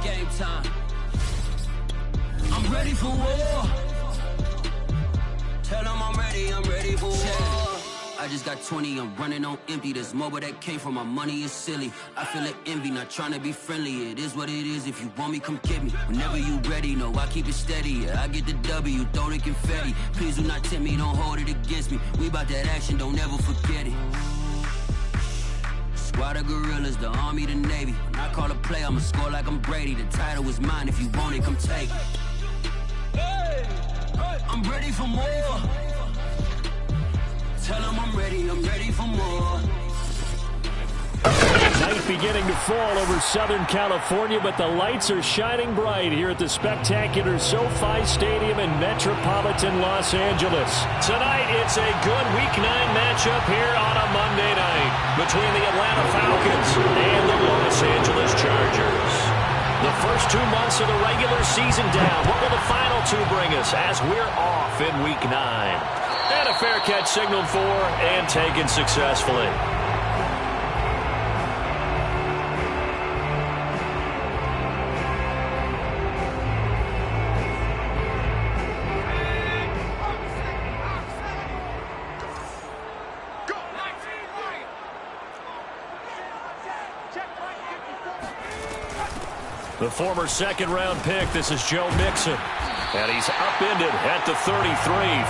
Game time. I'm ready for war. Tell them I'm ready for war. I just got 20, I'm running on empty. This mobile that came from my money is silly. I feel it envy, not trying to be friendly. It is what it is, if you want me, come get me. Whenever you ready, no, I keep it steady. Yeah, I get the W, throw the confetti. Please do not tempt me, don't hold it against me. We bout that action, don't ever forget it. Squad of gorillas, the army, the navy. When I call a play, I'ma score like I'm Brady. The title is mine, if you want it, come take it. I'm ready for more. Tell them I'm ready for more. Night beginning to fall over Southern California, but the lights are shining bright here at the spectacular SoFi Stadium in metropolitan Los Angeles. Tonight, it's a good Week 9 matchup here on a Monday night between the Atlanta Falcons and the Los Angeles Chargers. The first 2 months of the regular season down. What will the final 2 bring us as we're off in Week 9? And a fair catch signaled for and taken successfully. The former second-round pick, this is Joe Mixon. And he's upended at the 33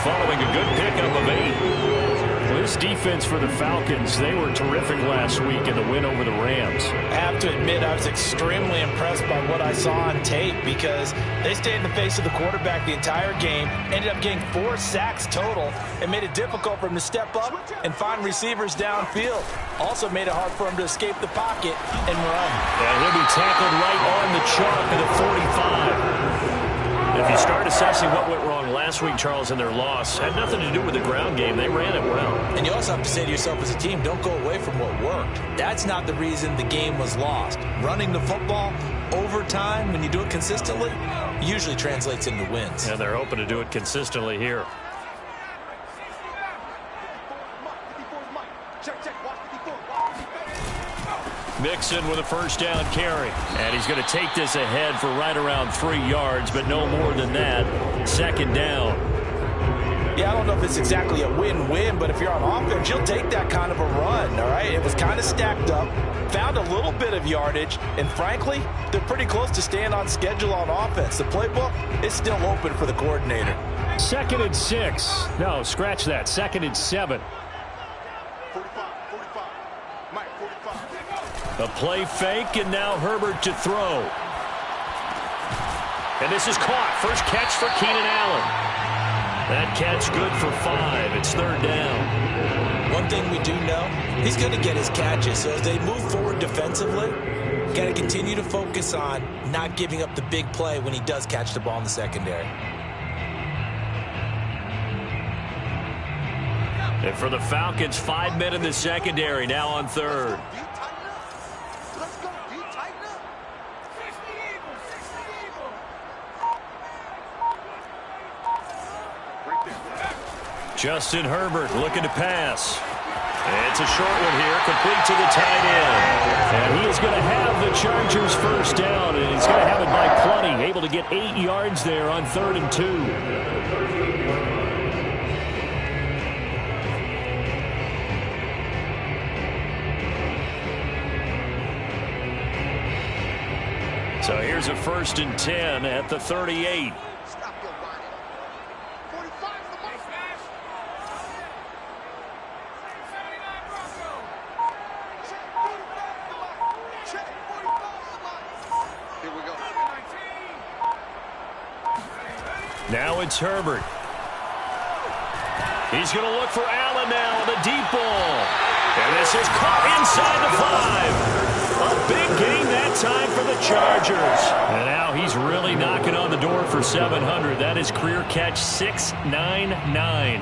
following a good pickup of 8. Well, this defense for the Falcons, they were terrific last week in the win over the Rams. I have to admit, I was extremely impressed by what I saw on tape because they stayed in the face of the quarterback the entire game, ended up getting 4 sacks total, and made it difficult for him to step up and find receivers downfield. Also made it hard for him to escape the pocket and run. And he'll be tackled right on the chalk at the 45. If you start assessing what went wrong last week, Charles, in their loss, had nothing to do with the ground game. They ran it well. And you also have to say to yourself as a team, don't go away from what worked. That's not the reason the game was lost. Running the football over time, when you do it consistently, usually translates into wins. And they're hoping to do it consistently here. Mixon with a first down carry. And he's going to take this ahead for right around 3 yards, but no more than that. Second down. Yeah, I don't know if it's exactly a win-win, but if you're on offense, you'll take that kind of a run, all right? It was kind of stacked up, found a little bit of yardage, and frankly, they're pretty close to staying on schedule on offense. The playbook is still open for the coordinator. 2nd and 6. No, scratch that. 2nd and 7. A play fake, and now Herbert to throw. And this is caught. First catch for Keenan Allen. That catch good for 5. It's 3rd down. One thing we do know, he's going to get his catches. So as they move forward defensively, got to continue to focus on not giving up the big play when he does catch the ball in the secondary. And for the Falcons, 5 men in the secondary, now on 3rd. Justin Herbert looking to pass. It's a short one here, complete to the tight end. And he is going to have the Chargers first down, and he's going to have it by plenty. Able to get 8 yards there on 3rd and 2. So here's a 1st and 10 at the 38. Now it's Herbert. He's going to look for Allen now on the deep ball. And this is caught inside the 5. A big gain that time for the Chargers. And now he's really knocking on the door for 700. That is career catch 699.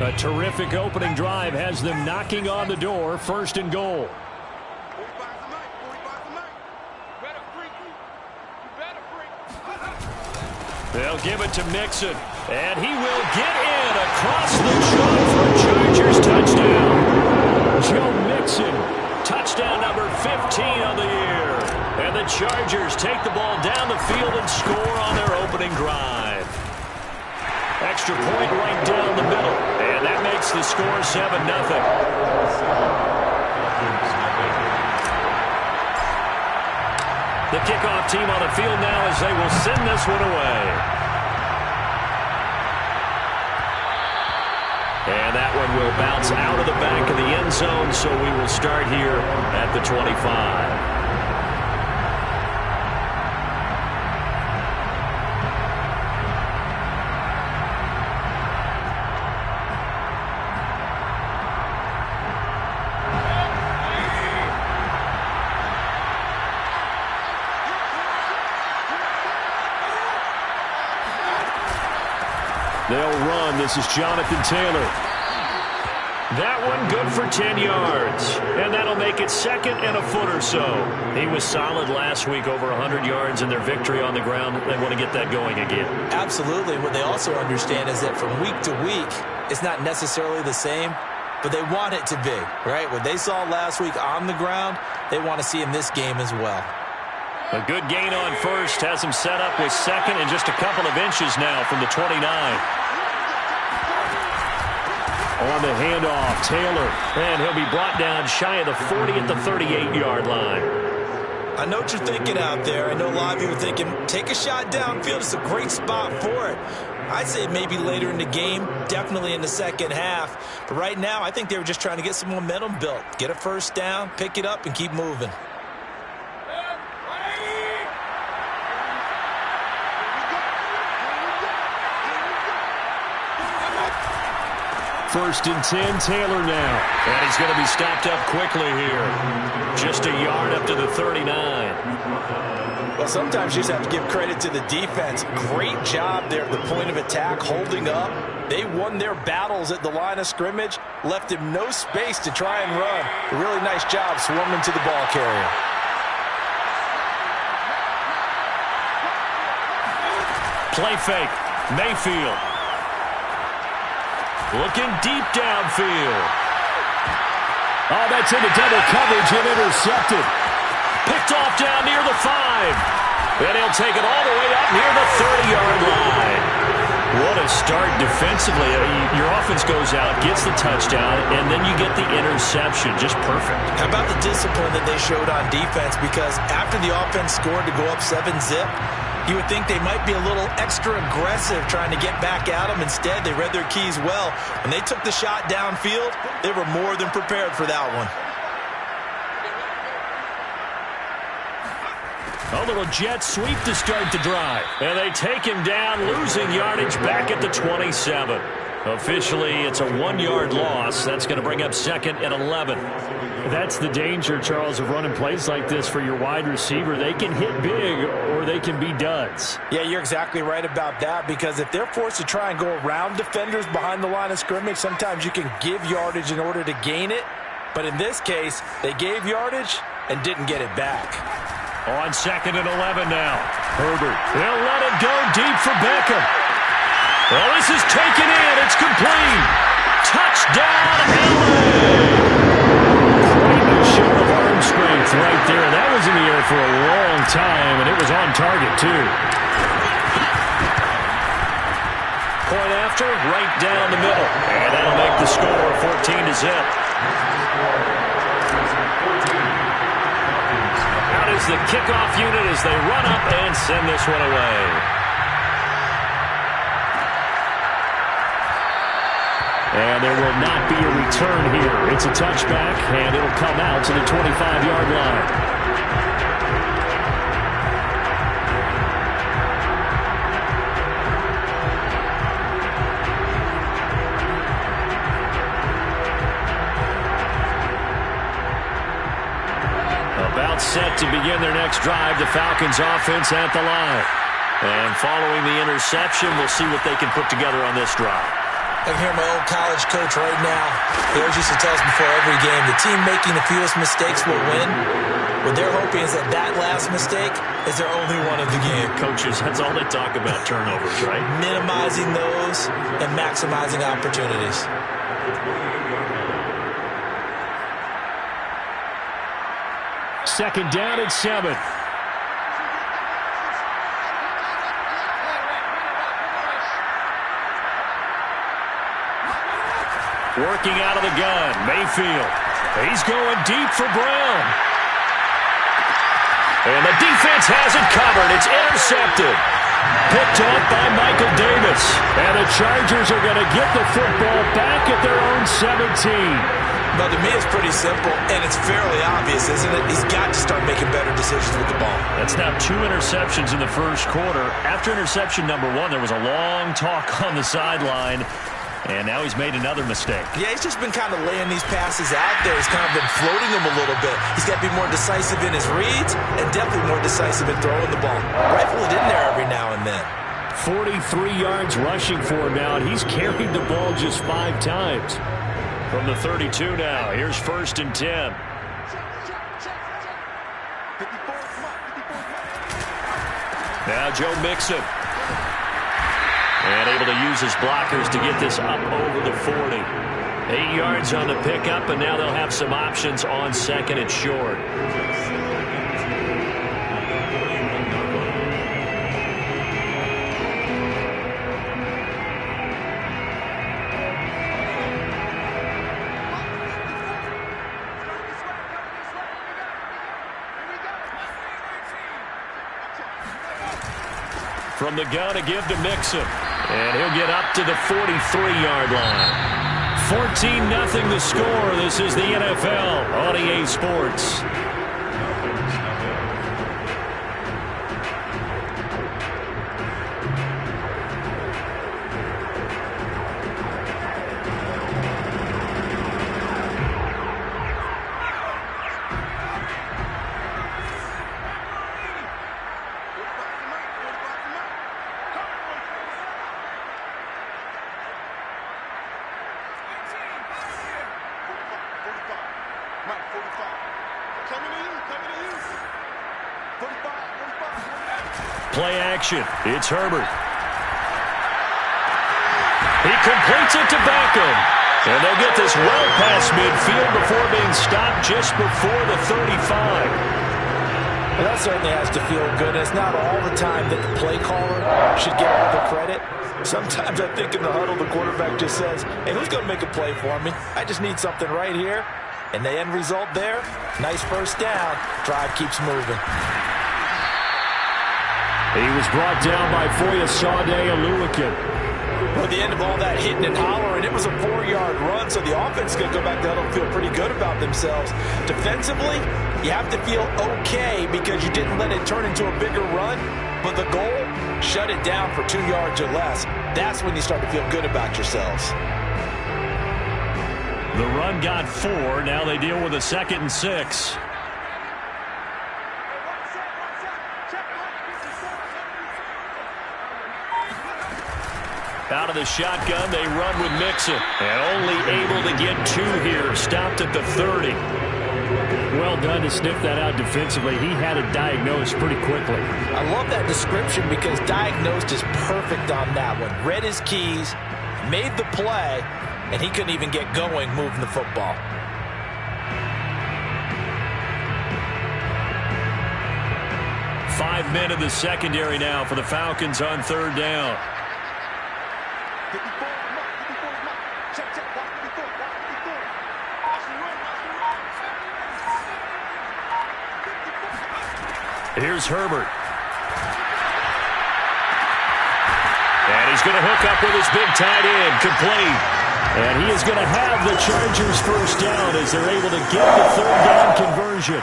A terrific opening drive has them knocking on the door. 1st and goal. They'll give it to Mixon, and he will get in across the chalk for a Chargers touchdown. Joe Mixon, touchdown number 15 on the year. And the Chargers take the ball down the field and score on their opening drive. Extra point right down the middle. And that makes the score 7-0. The kickoff team on the field now as they will send this one away. And that one will bounce out of the back of the end zone, so we will start here at the 25. They'll run. This is Jonathan Taylor. That one good for 10 yards. And that'll make it second and a foot or so. He was solid last week, over 100 yards in their victory on the ground. They want to get that going again. Absolutely. What they also understand is that from week to week, it's not necessarily the same, but they want it to be, right? What they saw last week on the ground, they want to see in this game as well. A good gain on first has him set up with second and just a couple of inches now from the 29. On the handoff, Taylor, and he'll be brought down shy of the 40 at the 38-yard line. I know what you're thinking out there. I know a lot of you are thinking, take a shot downfield. It's a great spot for it. I'd say maybe later in the game, definitely in the second half. But right now, I think they were just trying to get some momentum built. Get a first down, pick it up, and keep moving. First and 10, Taylor now. And he's going to be stopped up quickly here. Just a yard up to the 39. Well, sometimes you just have to give credit to the defense. Great job there at the point of attack, holding up. They won their battles at the line of scrimmage, left him no space to try and run. A really nice job swarming to the ball carrier. Play fake. Mayfield. Looking deep downfield. Oh, that's into double coverage and intercepted. Picked off down near the 5. And he'll take it all the way up near the 30-yard line. What a start defensively. Your offense goes out, gets the touchdown, and then you get the interception. Just perfect. How about the discipline that they showed on defense? Because after the offense scored to go up 7-zip, you would think they might be a little extra aggressive trying to get back at them. Instead, they read their keys well. When they took the shot downfield, they were more than prepared for that one. A little jet sweep to start the drive. And they take him down, losing yardage back at the 27. Officially, it's a 1-yard loss. That's going to bring up second and 11. That's the danger, Charles, of running plays like this for your wide receiver. They can hit big or they can be duds. Yeah, you're exactly right about that, because if they're forced to try and go around defenders behind the line of scrimmage, sometimes you can give yardage in order to gain it. But in this case, they gave yardage and didn't get it back. On second and 11 now. Herbert. They'll let it go deep for Beckham. Well, this is taken in. It's complete. Touchdown, LA! Quite a show of arm strength right there. That was in the air for a long time, and it was on target, too. Point after, right down the middle. And that'll make the score 14-0. Out is the kickoff unit as they run up and send this one away. And there will not be a return here. It's a touchback, and it'll come out to the 25-yard line. About set to begin their next drive, the Falcons offense at the line. And following the interception, we'll see what they can put together on this drive. I can hear my old college coach right now. He always used to tell us before every game, the team making the fewest mistakes will win. What they're hoping is that that last mistake is their only one of the game. Coaches, that's all they talk about, turnovers, right? Minimizing those and maximizing opportunities. Second down and 7. Working out of the gun, Mayfield. He's going deep for Brown. And the defense has it covered. It's intercepted. Picked off by Michael Davis. And the Chargers are going to get the football back at their own 17. But to me, it's pretty simple, and it's fairly obvious, isn't it? He's got to start making better decisions with the ball. That's now 2 interceptions in the first quarter. After interception number 1, there was a long talk on the sideline, and now he's made another mistake. Yeah, he's just been kind of laying these passes out there. He's kind of been floating them a little bit. He's got to be more decisive in his reads and definitely more decisive in throwing the ball. Rifle it in there every now and then. 43 yards rushing for him now, and he's carried the ball just 5 times. From the 32 now, here's 1st and 10. Now Joe Mixon. And able to use his blockers to get this up over the 40. 8 yards on the pickup, and now they'll have some options on 2nd and short. From the gun to give to Mixon. And he'll get up to the 43-yard line. 14-0 the score. This is the NFL on EA Sports. Play action. It's Herbert. He completes it to Beckham. And they'll get this well past midfield before being stopped just before the 35. Well, that certainly has to feel good. It's not all the time that the play caller should get all the credit. Sometimes I think in the huddle, the quarterback just says, hey, who's going to make a play for me? I just need something right here. And the end result there, nice first down. Drive keeps moving. He was brought down by Foyesade Oluwakin. At the end of all that hitting and hollering, it was a 4-yard run, so the offense is going to go back to huddle and feel pretty good about themselves. Defensively, you have to feel okay because you didn't let it turn into a bigger run, but the goal, shut it down for 2 yards or less. That's when you start to feel good about yourselves. The run got 4. Now they deal with a 2nd and 6. Out of the shotgun, they run with Mixon. And only able to get 2 here. Stopped at the 30. Well done to sniff that out defensively. He had it diagnosed pretty quickly. I love that description because diagnosed is perfect on that one. Read his keys, made the play, and he couldn't even get going moving the football. Five men in the secondary now for the Falcons on 3rd down. Here's Herbert. And he's going to hook up with his big tight end, complete. And he is going to have the Chargers first down as they're able to get the 3rd down conversion.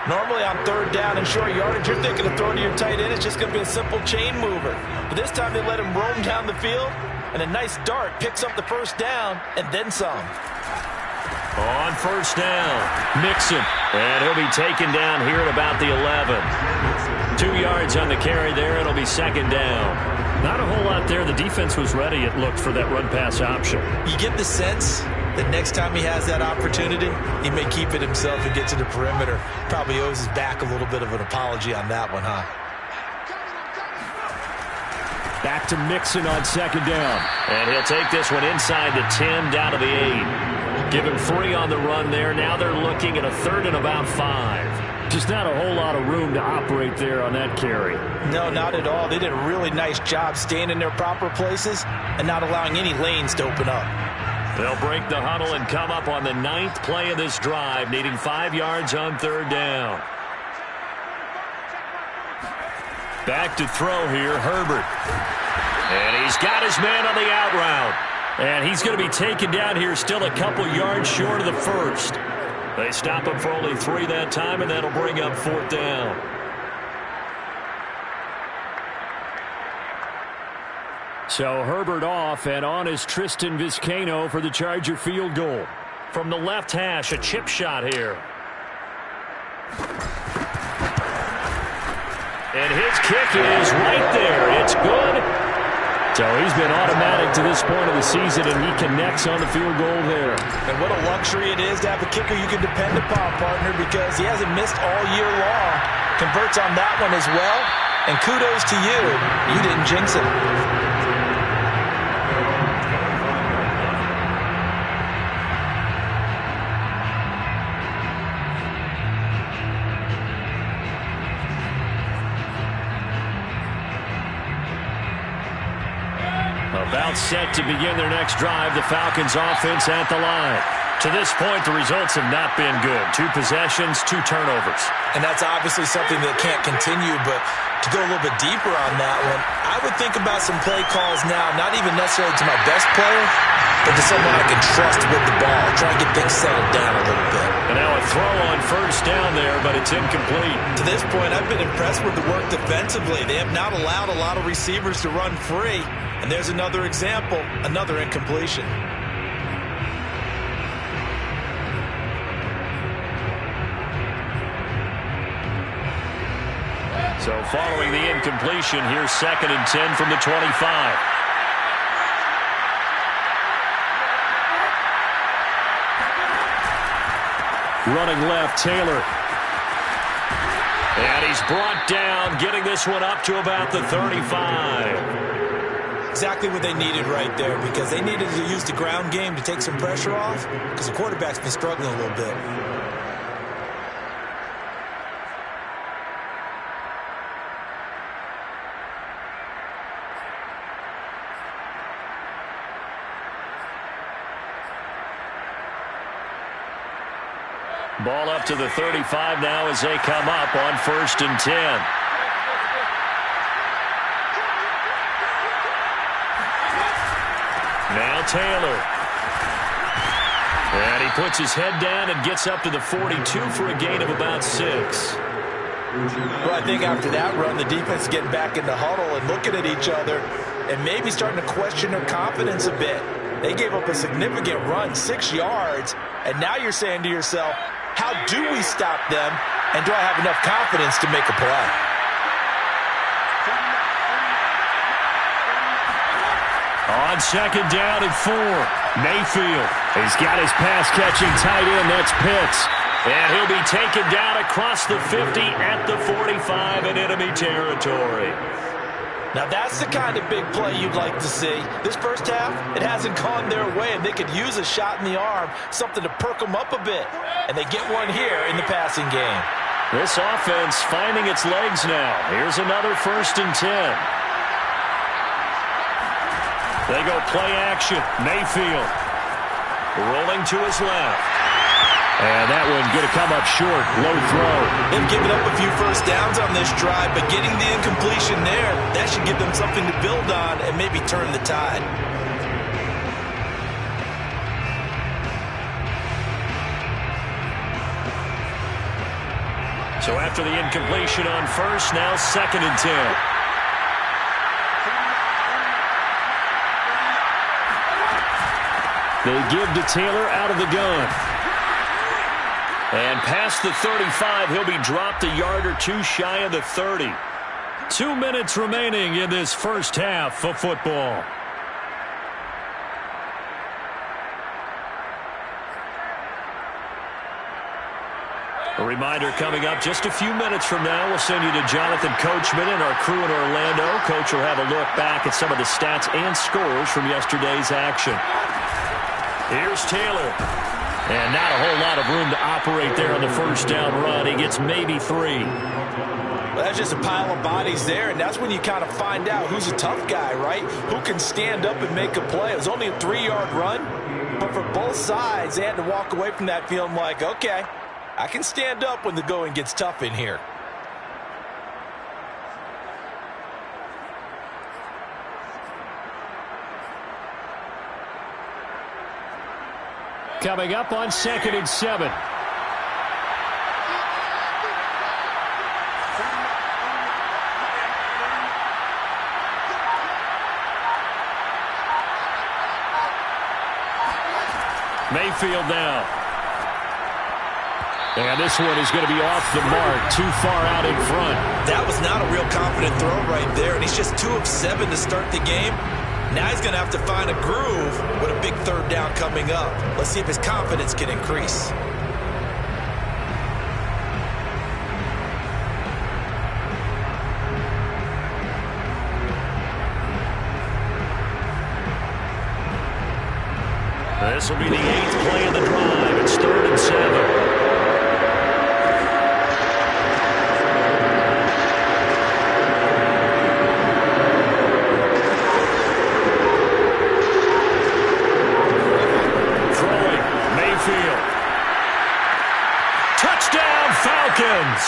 Normally on 3rd down and short yardage, you're thinking of throwing to your tight end. It's just going to be a simple chain mover. But this time they let him roam down the field, and a nice dart picks up the first down and then some. On 1st down, Mixon. And he'll be taken down here at about the 11. 2 yards on the carry there. It'll be 2nd down. Not a whole lot there. The defense was ready, it looked, for that run-pass option. You get the sense that next time he has that opportunity, he may keep it himself and get to the perimeter. Probably owes his back a little bit of an apology on that one, huh? Back to Mixon on 2nd down. And he'll take this one inside the 10, down to the 8. Give him 3 on the run there. Now they're looking at a 3rd and about 5. Just not a whole lot of room to operate there on that carry. No, not at all. They did a really nice job staying in their proper places and not allowing any lanes to open up. They'll break the huddle and come up on the 9th play of this drive, needing 5 yards on 3rd down. Back to throw here, Herbert. And he's got his man on the out route. And he's going to be taken down here still a couple yards short of the first. They stop him for only 3 that time, and that'll bring up 4th down. So Herbert off, and on is Tristan Vizcaino for the Charger field goal. From the left hash, a chip shot here. And his kick is right there. It's good. So he's been automatic to this point of the season, and he connects on the field goal there. And what a luxury it is to have a kicker you can depend upon, partner, because he hasn't missed all year long. Converts on that one as well. And kudos to you. You didn't jinx it. About set to begin their next drive, the Falcons offense at the line. To this point, the results have not been good. 2 possessions, 2 turnovers. And that's obviously something that can't continue, but to go a little bit deeper on that one, I would think about some play calls now, not even necessarily to my best player, but to someone I can trust with the ball, try and get things settled down a little bit. And now a throw on 1st down there, but it's incomplete. To this point, I've been impressed with the work defensively. They have not allowed a lot of receivers to run free. And there's another example, another incompletion. So following the incompletion, here's 2nd and 10 from the 25. Running left, Taylor. And he's brought down, getting this one up to about the 35. Exactly what they needed right there, because they needed to use the ground game to take some pressure off, because the quarterback's been struggling a little bit. Ball up to the 35 now as they come up on 1st and 10. Now Taylor. And he puts his head down and gets up to the 42 for a gain of about 6. Well, I think after that run, the defense is getting back in the huddle and looking at each other and maybe starting to question their confidence a bit. They gave up a significant run, 6 yards, and now you're saying to yourself, how do we stop them, and do I have enough confidence to make a play? On 2nd down and 4, Mayfield. He's got his pass-catching tight end, that's Pitts. And he'll be taken down across the 50 at the 45 in enemy territory. Now that's the kind of big play you'd like to see. This first half, it hasn't gone their way, and they could use a shot in the arm, something to perk them up a bit. And they get one here in the passing game. This offense finding its legs now. Here's another 1st and 10. They go play action. Mayfield rolling to his left. And that one going to come up short. Low throw. They've given up a few first downs on this drive, but getting the incompletion there, that should give them something to build on and maybe turn the tide. So after the incompletion on 1st, now 2nd and 10. They give to Taylor out of the gun. And past the 35, he'll be dropped a yard or 2 shy of the 30. 2 minutes remaining in this first half of football. A reminder coming up just a few minutes from now. We'll send you to Jonathan Coachman and our crew in Orlando. Coach will have a look back at some of the stats and scores from yesterday's action. Here's Taylor. And not a whole lot of room to operate there on the first down run. He gets maybe 3. Well, that's just a pile of bodies there, and that's when you kind of find out who's a tough guy, right? Who can stand up and make a play. It was only a 3-yard run, but for both sides, they had to walk away from that feeling like, okay, I can stand up when the going gets tough in here. Coming up on 2nd and 7. Mayfield now. And this one is going to be off the mark, too far out in front. That was not a real confident throw right there, and he's just 2 of 7 to start the game. Now he's going to have to find a groove with a big 3rd down coming up. Let's see if his confidence can increase. This will be the 8th play of the drive. It's 3rd and 7. Touchdown, Falcons!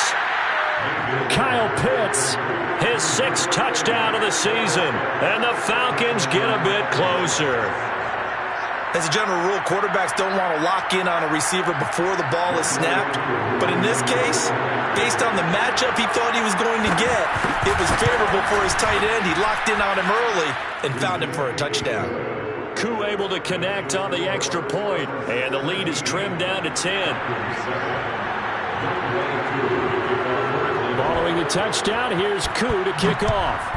Kyle Pitts, his 6th touchdown of the season, and the Falcons get a bit closer. As a general rule, quarterbacks don't want to lock in on a receiver before the ball is snapped. But in this case, based on the matchup he thought he was going to get, it was favorable for his tight end. He locked in on him early and found him for a touchdown. Koo able to connect on the extra point, and the lead is trimmed down to 10. Following the touchdown, here's Koo to kick off.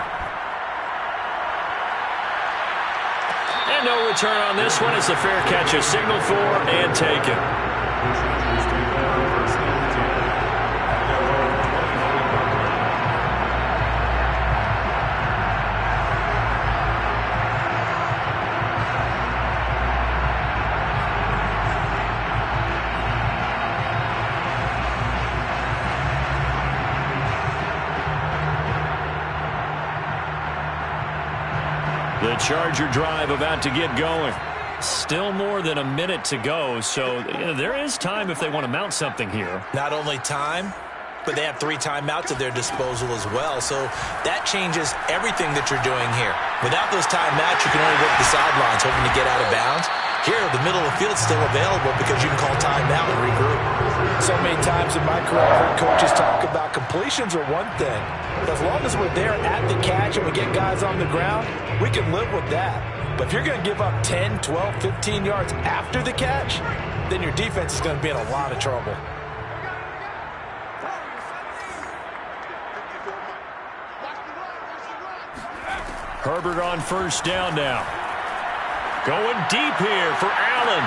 And no return on this one as the fair catch is signaled for and taken. The Charger drive about to get going. Still more than a minute to go, so there is time if they want to mount something here. Not only time, but they have 3 timeouts at their disposal as well, so that changes everything that you're doing here. Without those timeouts, you can only work the sidelines, hoping to get out of bounds. Here, the middle of the field is still available because you can call timeout and regroup. So many times in my career, I've heard coaches talk about completions are one thing. But as long as we're there at the catch and we get guys on the ground, we can live with that. But if you're going to give up 10, 12, 15 yards after the catch, then your defense is going to be in a lot of trouble. Herbert on 1st down now. Going deep here for Allen.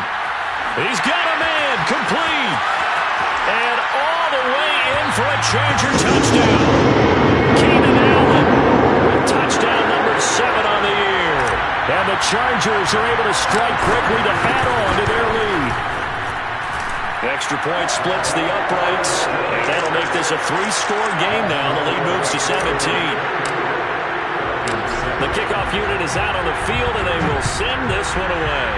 He's got a man complete. And all the way in for a Charger touchdown. Keenan Allen with touchdown number 7 on the year. And the Chargers are able to strike quickly to add on to their lead. Extra point splits the uprights. And that'll make this a 3-score game now. The lead moves to 17. The kickoff unit is out on the field, and they will send this one away.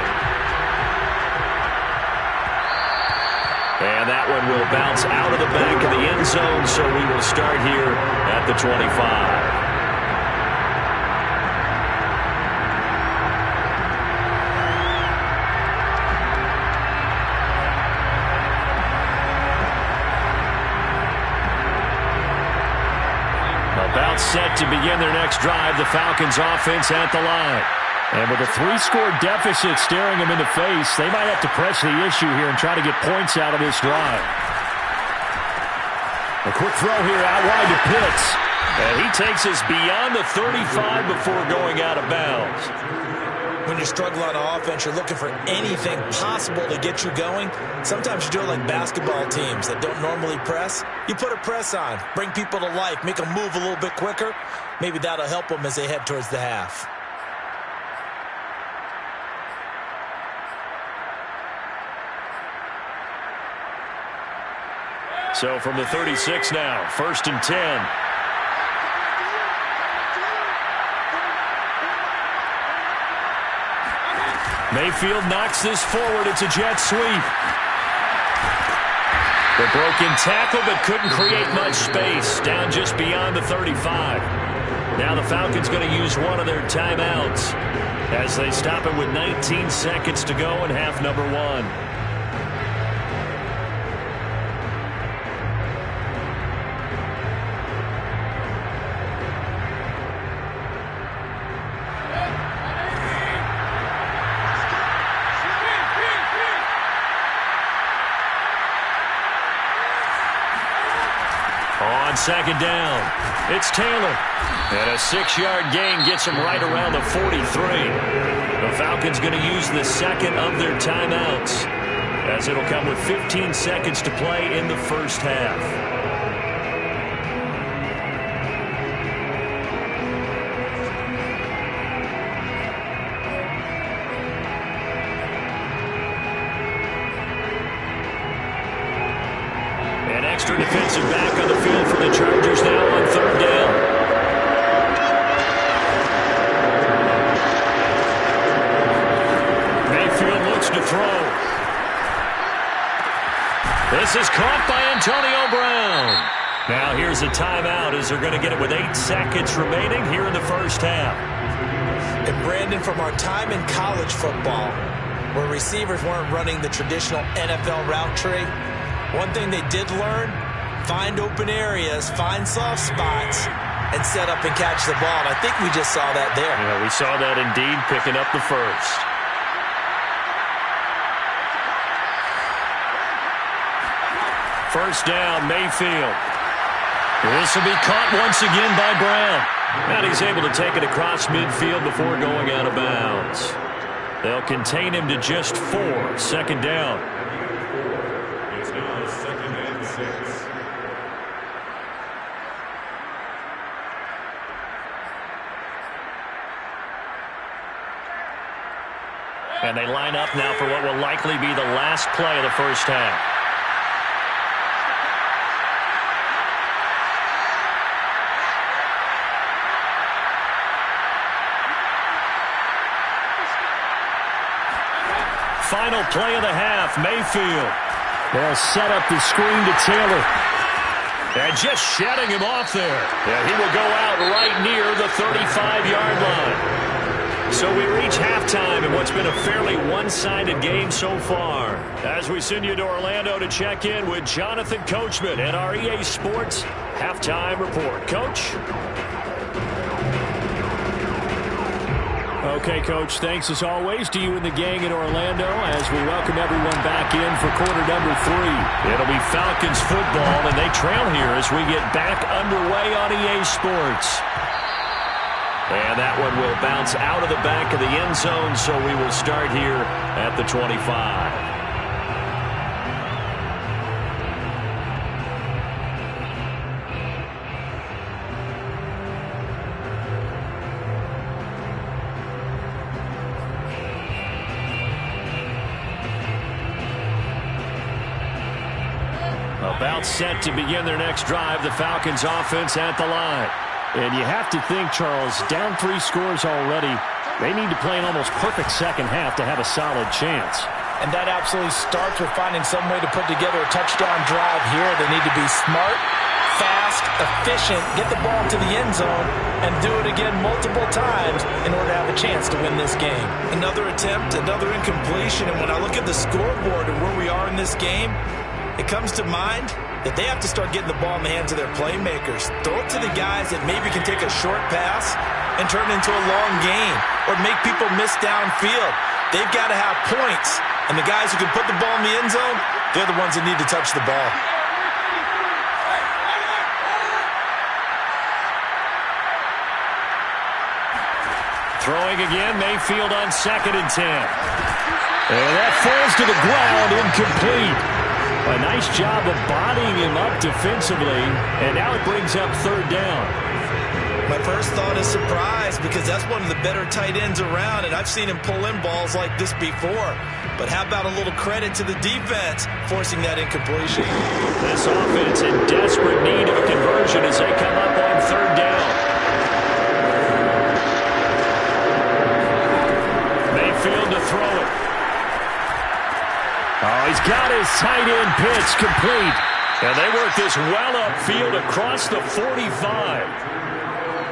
And that one will bounce out of the back of the end zone, so we will start here at the 25. About set to begin their next drive, the Falcons offense at the line. And with a 3-score deficit staring them in the face, they might have to press the issue here and try to get points out of this drive. A quick throw here out wide to Pitts. And he takes us beyond the 35 before going out of bounds. When you're struggling on offense, you're looking for anything possible to get you going. Sometimes you do it like basketball teams that don't normally press. You put a press on, bring people to life, make them move a little bit quicker. Maybe that'll help them as they head towards the half. So from the 36 now, 1st and 10. Mayfield knocks this forward. It's a jet sweep. The broken tackle, but couldn't create much space. Down just beyond the 35. Now the Falcons going to use one of their timeouts as they stop it with 19 seconds to go in half number 1. On second down, it's Taylor. And a 6-yard gain gets him right around the 43. The Falcons going to use the second of their timeouts as it'll come with 15 seconds to play in the first half. Extra defensive back on the field for the Chargers now on third down. Mayfield looks to throw. This is caught by Antonio Brown. Now here's a timeout as they're going to get it with 8 seconds remaining here in the first half. And Brandon, from our time in college football, where receivers weren't running the traditional NFL route tree, one thing they did learn, find open areas, find soft spots, and set up and catch the ball. And I think we just saw that there. Yeah, we saw that indeed, picking up the first. First down, Mayfield. This will be caught once again by Brown. And he's able to take it across midfield before going out of bounds. They'll contain him to just 4, second down. And they line up now for what will likely be the last play of the first half. Final play of the half, Mayfield. They'll set up the screen to Taylor. And just shedding him off there. Yeah, he will go out right near the 35-yard line. So we reach halftime in what's been a fairly one-sided game so far. As we send you to Orlando to check in with Jonathan Coachman at our EA Sports Halftime Report. Coach? Okay, Coach, thanks as always to you and the gang in Orlando as we welcome everyone back in for quarter number 3. It'll be Falcons football, and they trail here as we get back underway on EA Sports. And that one will bounce out of the back of the end zone, so we will start here at the 25. About set to begin their next drive, the Falcons offense at the line. And you have to think, Charles, down 3 scores already. They need to play an almost perfect second half to have a solid chance. And that absolutely starts with finding some way to put together a touchdown drive here. They need to be smart, fast, efficient, get the ball to the end zone, and do it again multiple times in order to have a chance to win this game. Another attempt, another incompletion, and when I look at the scoreboard and where we are in this game, it comes to mind that they have to start getting the ball in the hands of their playmakers. Throw it to the guys that maybe can take a short pass and turn it into a long gain or make people miss downfield. They've got to have points, and the guys who can put the ball in the end zone, they're the ones that need to touch the ball. Throwing again, Mayfield on 2nd and 10. And that falls to the ground, incomplete. A nice job of bodying him up defensively, and now it brings up 3rd down. My first thought is surprise because that's one of the better tight ends around, and I've seen him pull in balls like this before. But how about a little credit to the defense forcing that incompletion? This offense in desperate need of a conversion as they come up on 3rd down. Mayfield to throw it. got his tight end pitch complete. And they work this well upfield across the 45.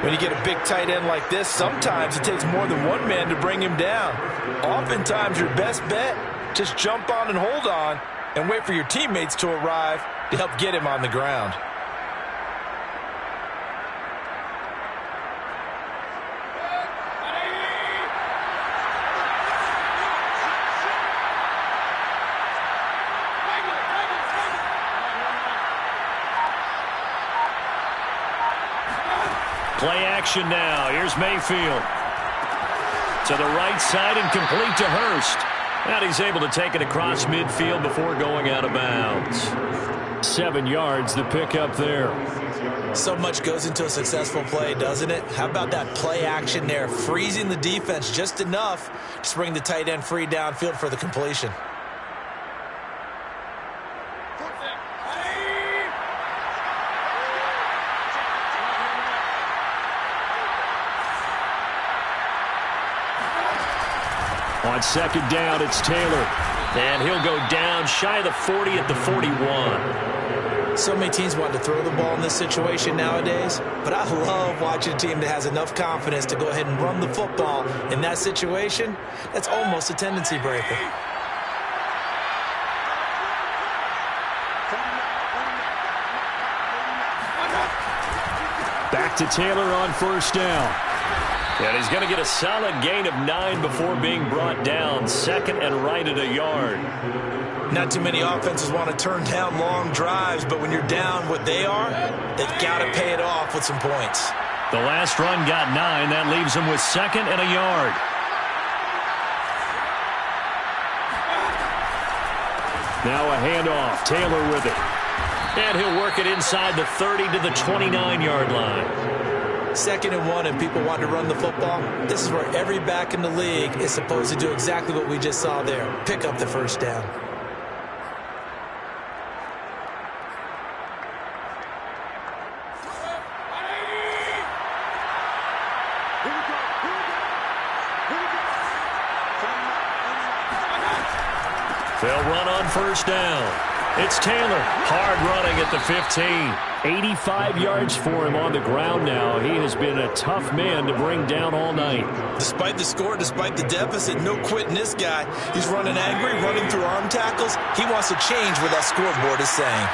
When you get a big tight end like this, sometimes it takes more than one man to bring him down. Oftentimes, your best bet, just jump on and hold on and wait for your teammates to arrive to help get him on the ground. Play action now. Here's Mayfield. To the right side and complete to Hurst. And he's able to take it across midfield before going out of bounds. 7 yards, the pickup there. So much goes into a successful play, doesn't it? How about that play action there? Freezing the defense just enough to bring the tight end free downfield for the completion. On second down, it's Taylor. And he'll go down shy of the 40 at the 41. So many teams want to throw the ball in this situation nowadays, but I love watching a team that has enough confidence to go ahead and run the football in that situation. That's almost a tendency breaker. Back to Taylor on first down. And he's going to get a solid gain of 9 before being brought down. Second and right at a yard. Not too many offenses want to turn down long drives, but when you're down what they are, they've got to pay it off with some points. The last run got 9. That leaves him with second and a yard. Now a handoff. Taylor with it. And he'll work it inside the 30 to the 29-yard line. Second and 1 and people want to run the football. This is where every back in the league is supposed to do exactly what we just saw there. Pick up the first down. They'll run on first down. It's Taylor, hard running at the 15. 85 yards for him on the ground now. He has been a tough man to bring down all night. Despite the score, despite the deficit, no quitting this guy. He's running angry, running through arm tackles. He wants to change what that scoreboard is saying.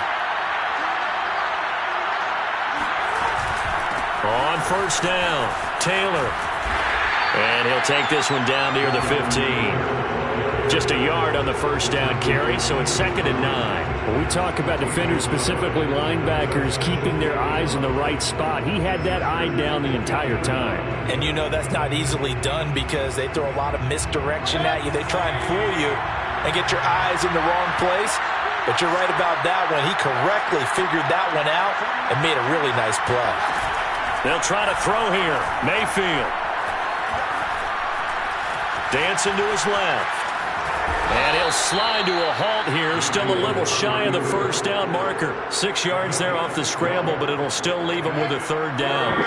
On first down, Taylor. And he'll take this one down near the 15. Just a yard on the first down carry, so it's second and 9. When we talk about defenders, specifically linebackers, keeping their eyes in the right spot, he had that eye down the entire time. And you know that's not easily done because they throw a lot of misdirection at you. They try and fool you and get your eyes in the wrong place. But you're right about that one. He correctly figured that one out and made a really nice play. They'll try to throw here. Mayfield. Dancing to his left. And he'll slide to a halt here, still a little shy of the first down marker. 6 yards there off the scramble, but it'll still leave him with a third down.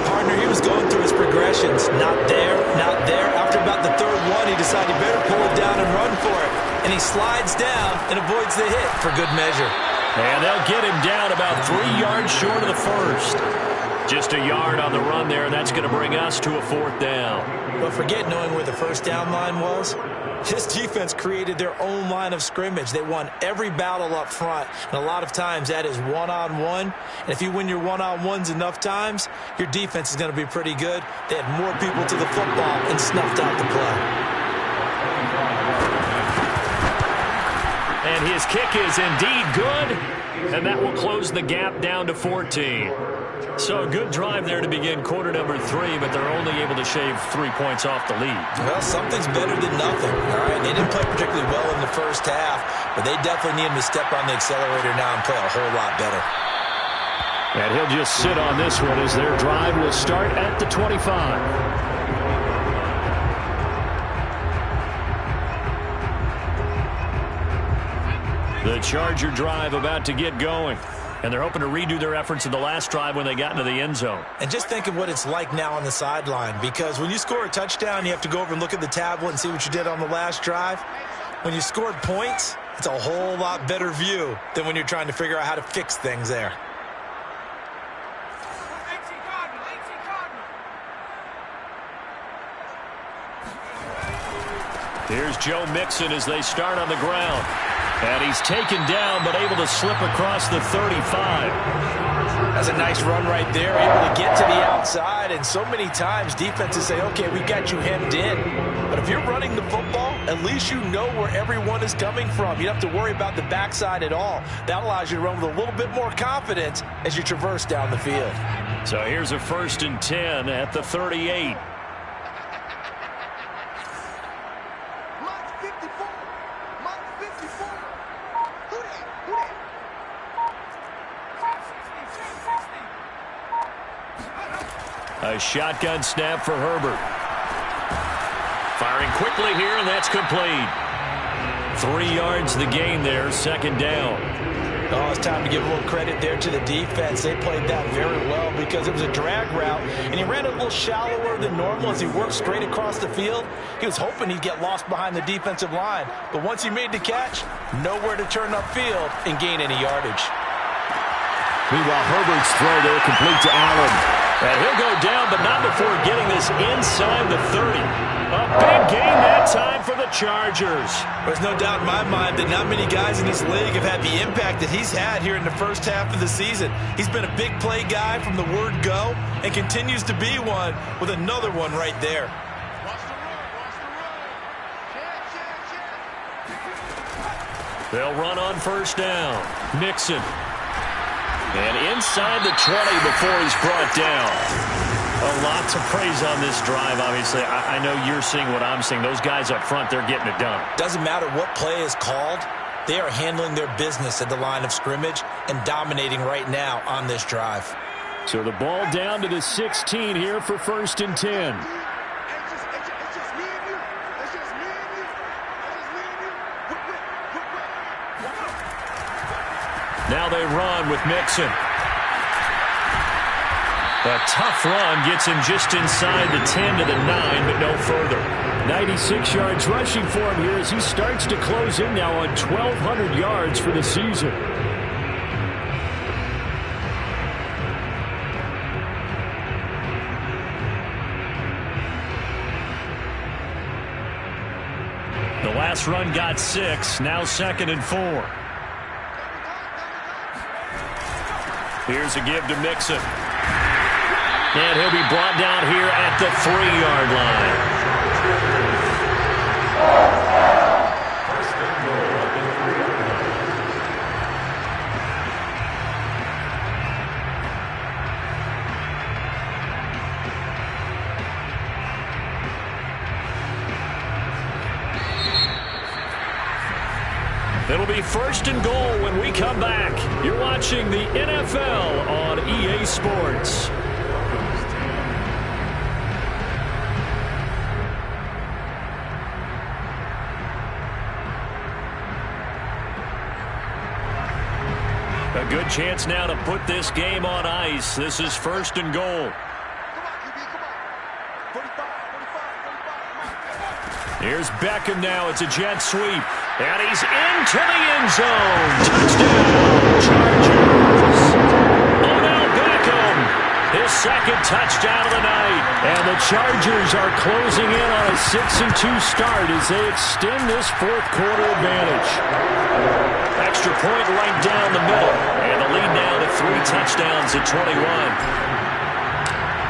Partner, he was going through his progressions. Not there, not there. After about the third one, he decided he better pull it down and run for it. And he slides down and avoids the hit for good measure. And they'll get him down about 3 yards short of the first. Just a yard on the run there, and that's going to bring us to a fourth down. But forget knowing where the first down line was. This defense created their own line of scrimmage. They won every battle up front, and a lot of times that is one-on-one. And if you win your one-on-ones enough times, your defense is going to be pretty good. They had more people to the football and snuffed out the play. And his kick is indeed good, and that will close the gap down to 14. So a good drive there to begin quarter number 3, but they're only able to shave 3 points off the lead. Well, something's better than nothing, all right? They didn't play particularly well in the first half, but they definitely need him to step on the accelerator now and play a whole lot better. And he'll just sit on this one as their drive will start at the 25. The Charger drive about to get going. And they're hoping to redo their efforts in the last drive when they got into the end zone. And just think of what it's like now on the sideline, because when you score a touchdown, you have to go over and look at the tablet and see what you did on the last drive. When you scored points, It's a whole lot better view than when you're trying to figure out how to fix things there. Here's Joe Mixon as they start on the ground. And he's taken down, but able to slip across the 35. That's a nice run right there, able to get to the outside. And so many times defenses say, okay, we got you hemmed in. But if you're running the football, at least you know where everyone is coming from. You don't have to worry about the backside at all. That allows you to run with a little bit more confidence as you traverse down the field. So here's a 1st and 10 at the 38. A shotgun snap for Herbert. Firing quickly here, and that's complete. 3 yards the gain there, 2nd down. Oh, it's time to give a little credit there to the defense. They played that very well because it was a drag route, and he ran a little shallower than normal as he worked straight across the field. He was hoping he'd get lost behind the defensive line, but once he made the catch, nowhere to turn upfield and gain any yardage. Meanwhile, Herbert's throw there complete to Allen. And he'll go down, but not before getting this inside the 30. A big gain that time for the Chargers. There's no doubt in my mind that not many guys in this league have had the impact that he's had here in the first half of the season. He's been a big play guy from the word go and continues to be one with another one right there. They'll run on 1st down. Mixon. And inside the 20 before he's brought down. A lot to praise on this drive, obviously. I know you're seeing what I'm seeing. Those guys up front, they're getting it done. Doesn't matter what play is called. They are handling their business at the line of scrimmage and dominating right now on this drive. So the ball down to the 16 here for 1st and 10. Now they run with Mixon. A tough run gets him just inside the 10 to the 9, but no further. 96 yards rushing for him here as he starts to close in now on 1,200 yards for the season. The last run got 6, now 2nd and 4. Here's a give to Mixon. And he'll be brought down here at the 3-yard line. It'll be 1st and goal when we come back. You're watching the NFL on EA Sports. A good chance now to put this game on ice. This is 1st and goal. Here's Beckham now. It's a jet sweep. And he's into the end zone. Touchdown, Chargers. Odell Beckham, his 2nd touchdown of the night. And the Chargers are closing in on a 6-2 start as they extend this 4th quarter advantage. Extra point right down the middle. And the lead now to 3 touchdowns at 21.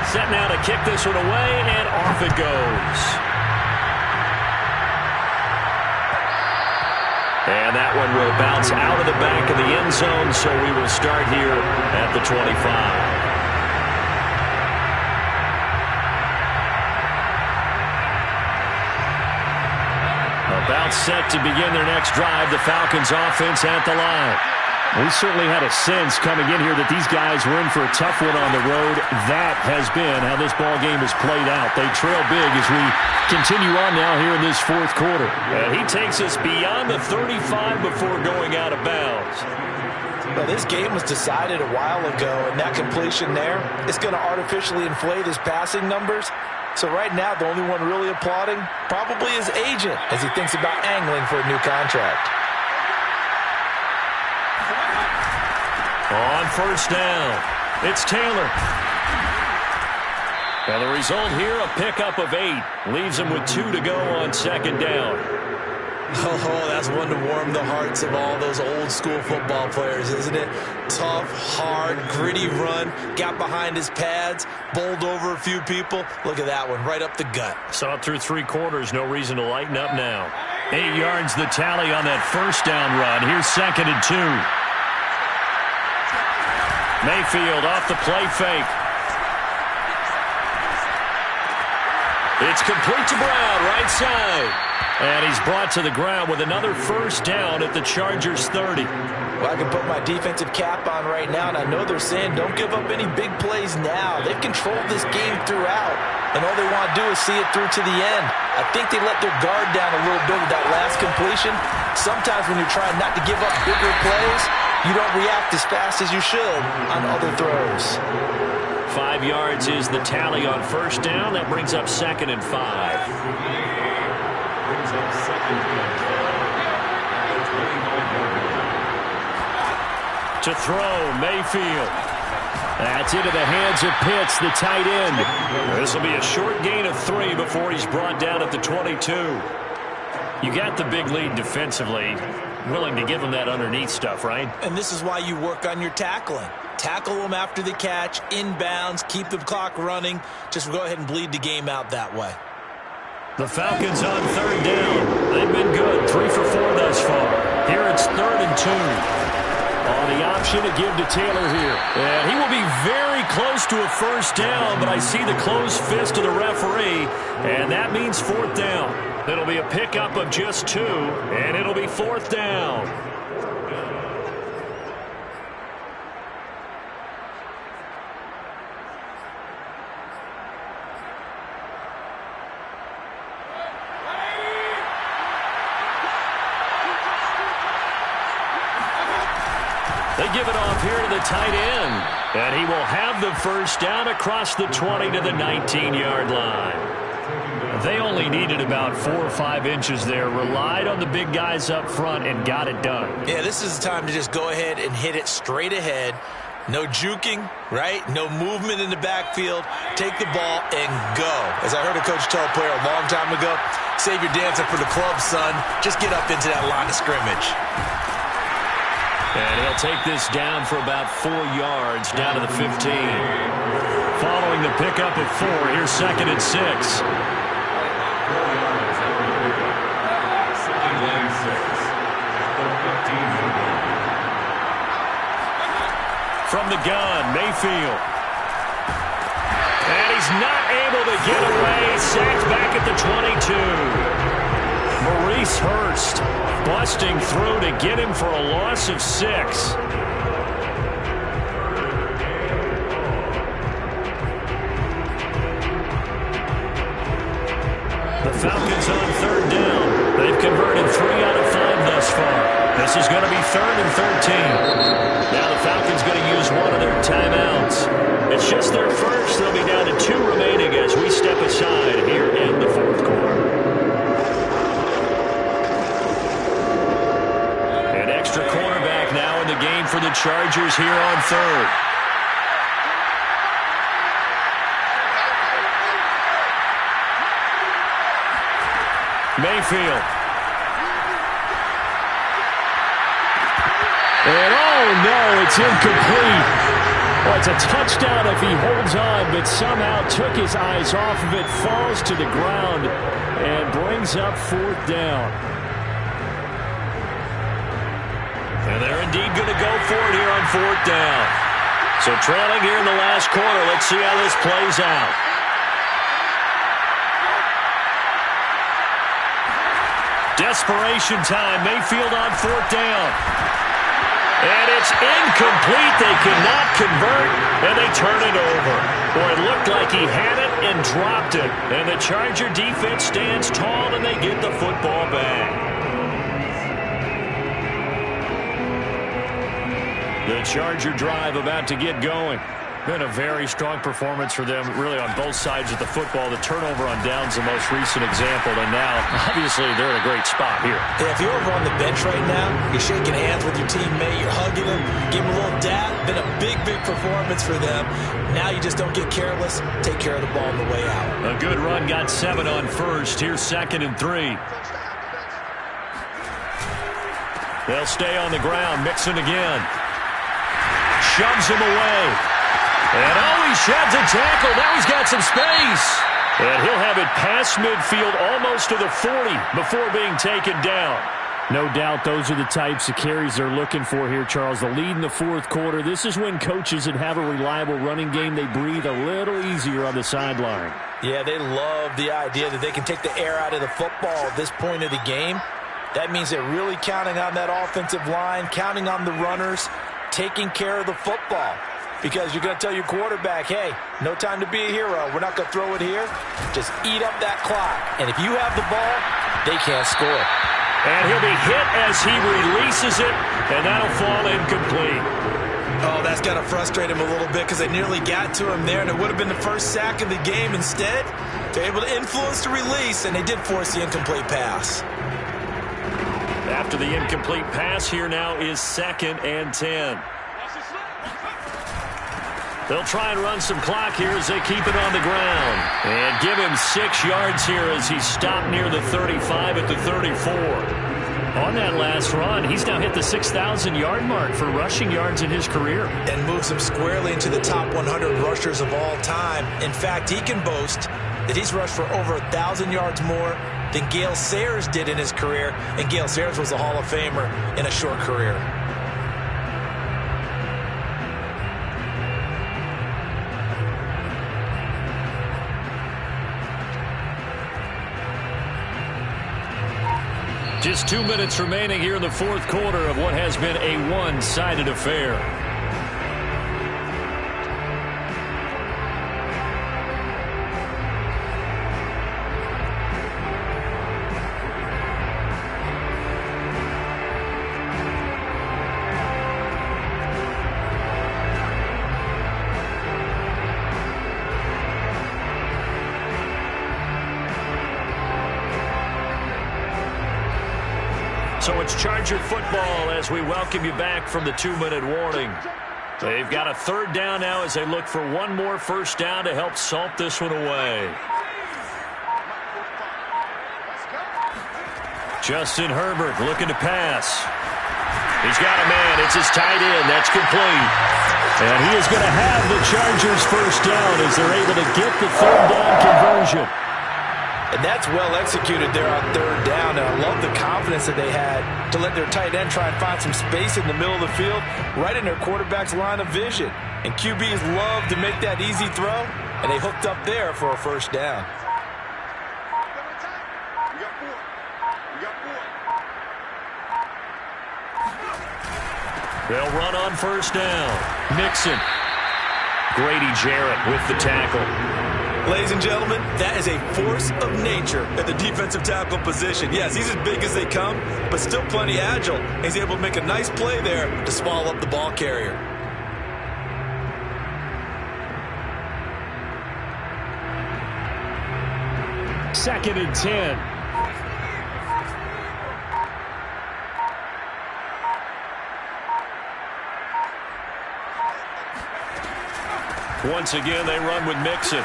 Set now to kick this one away, and off it goes. And that one will bounce out of the back of the end zone, so we will start here at the 25. About set to begin their next drive, the Falcons offense at the line. We certainly had a sense coming in here that these guys were in for a tough one on the road. That has been how this ball game has played out. They trail big as we continue on now here in this 4th quarter. And he takes us beyond the 35 before going out of bounds. Well, this game was decided a while ago, and that completion there is going to artificially inflate his passing numbers. So right now, the only one really applauding probably his agent as he thinks about angling for a new contract. On first down, it's Taylor. And the result here, a pickup of 8. Leaves him with 2 to go on second down. Oh, that's one to warm the hearts of all those old school football players, isn't it? Tough, hard, gritty run. Got behind his pads, bowled over a few people. Look at that one, right up the gut. Saw it through 3 quarters. No reason to lighten up now. 8 yards the tally on that first down run. Here's 2nd and 2. Mayfield off the play fake. It's complete to Brown, right side. And he's brought to the ground with another first down at the Chargers' 30. Well, I can put my defensive cap on right now, and I know they're saying don't give up any big plays now. They've controlled this game throughout, and all they want to do is see it through to the end. I think they let their guard down a little bit with that last completion. Sometimes when you're trying not to give up bigger plays, you don't react as fast as you should on other throws. 5 yards is the tally on first down. That brings up 2nd and 5. To throw, Mayfield. That's into the hands of Pitts, the tight end. This will be a short gain of 3 before he's brought down at the 22. You got the big lead defensively. Willing to give him that underneath stuff, right? And this is why you work on your tackling. Tackle them after the catch, inbounds, keep the clock running. Just go ahead and bleed the game out that way. The Falcons on third down. They've been good, 3 for 4 thus far. Here it's 3rd and 2. On the option to give to Taylor here. And he will be very close to a first down, but I see the closed fist of the referee, and that means 4th down. It'll be a pickup of just 2, and it'll be 4th down. They give it off here to the tight end. And he will have the first down across the 20 to the 19-yard line. They only needed about 4 or 5 inches there. Relied on the big guys up front and got it done. Yeah, this is the time to just go ahead and hit it straight ahead. No juking, right? No movement in the backfield. Take the ball and go. As I heard a coach tell a player a long time ago, save your dancing for the club, son. Just get up into that line of scrimmage. And he'll take this down for about 4 yards down to the 15. Following the pickup of 4, here's 2nd and 6. From the gun, Mayfield. And he's not able to get away. Sacked back at the 22. Maurice Hurst busting through to get him for a loss of 6. The Falcons on third down. They've converted 3 out of 5 thus far. This is going to be 3rd and 13. Now the Falcons going to use one of their timeouts. It's just their first. They'll be down to 2 remaining as we step aside here in the 4th quarter. An extra cornerback now in the game for the Chargers here on 3rd. Mayfield. And oh no, it's incomplete. Well, it's a touchdown if he holds on, but somehow took his eyes off of it, falls to the ground, and brings up 4th down. And they're indeed going to go for it here on 4th down. So trailing here in the last quarter, let's see how this plays out. Desperation time. Mayfield on 4th down. And it's incomplete. They could not convert, and they turn it over. Boy, it looked like he had it and dropped it. And the Charger defense stands tall, and they get the football back. The Charger drive about to get going. Been a very strong performance for them, really, on both sides of the football. The turnover on downs, the most recent example, and now, obviously, they're in a great spot here. Yeah, if you're over on the bench right now, you're shaking hands with your teammate, you're hugging him, give him a little dab. Been a big, big performance for them. Now you just don't get careless. Take care of the ball on the way out. A good run, got 7 on first. Here's 2nd and 3. They'll stay on the ground. Mixon again. Shoves him away. And he sheds a tackle. Now he's got some space. And he'll have it past midfield almost to the 40 before being taken down. No doubt those are the types of carries they're looking for here, Charles. The lead in the fourth quarter. This is when coaches that have a reliable running game, they breathe a little easier on the sideline. Yeah, they love the idea that they can take the air out of the football at this point of the game. That means they're really counting on that offensive line, counting on the runners, taking care of the football. Because you're going to tell your quarterback, hey, no time to be a hero. We're not going to throw it here. Just eat up that clock. And if you have the ball, they can't score. And he'll be hit as he releases it, and that'll fall incomplete. Oh, that's got to frustrate him a little bit because they nearly got to him there, and it would have been the first sack of the game. Instead, they're able to influence the release, and they did force the incomplete pass. After the incomplete pass, here now is 2nd and 10. They'll try and run some clock here as they keep it on the ground. And give him 6 yards here as he stopped near the 35 at the 34. On that last run, he's now hit the 6,000-yard mark for rushing yards in his career. And moves him squarely into the top 100 rushers of all time. In fact, he can boast that he's rushed for over 1,000 yards more than Gale Sayers did in his career. And Gale Sayers was a Hall of Famer in a short career. Just 2 minutes remaining here in the fourth quarter of what has been a one-sided affair. So it's Charger football as we welcome you back from the 2-minute warning. They've got a 3rd down now as they look for one more first down to help salt this one away. Justin Herbert looking to pass. He's got a man. It's his tight end. That's complete. And he is going to have the Chargers first down as they're able to get the 3rd down conversion. And that's well executed there on 3rd down. And I love the confidence that they had to let their tight end try and find some space in the middle of the field, right in their quarterback's line of vision. And QBs love to make that easy throw, and they hooked up there for a first down. They'll run on first down. Mixon. Grady Jarrett with the tackle. Ladies and gentlemen, that is a force of nature at the defensive tackle position. Yes, he's as big as they come, but still plenty agile. He's able to make a nice play there to swallow up the ball carrier. Second and 10. Once again, they run with Mixon.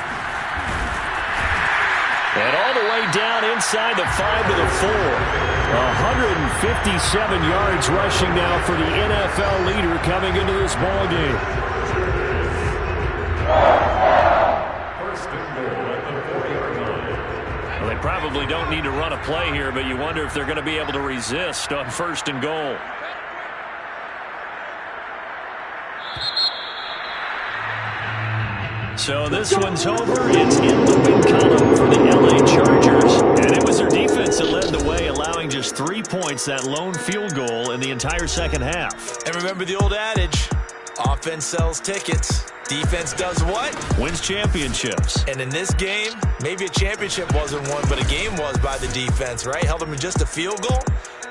And all the way down inside the 5 to the 4. 157 yards rushing now for the NFL leader coming into this ball game. First and goal at the 40-yard line. Well, they probably don't need to run a play here, but you wonder if they're going to be able to resist on 1st and goal. So this one's over. It's in the win column for the LA Chargers. And it was their defense that led the way, allowing just 3 points, that lone field goal in the entire second half. And remember the old adage, offense sells tickets. Defense does what? Wins championships. And in this game, maybe a championship wasn't won, but a game was by the defense, right? Held them to just a field goal.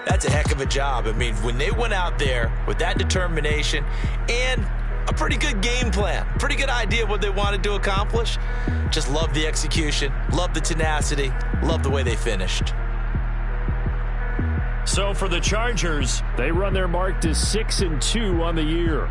That's a heck of a job. I mean, when they went out there with that determination and a pretty good game plan, pretty good idea of what they wanted to accomplish. Just love the execution, love the tenacity, love the way they finished. So for the Chargers, they run their mark to 6-2 on the year.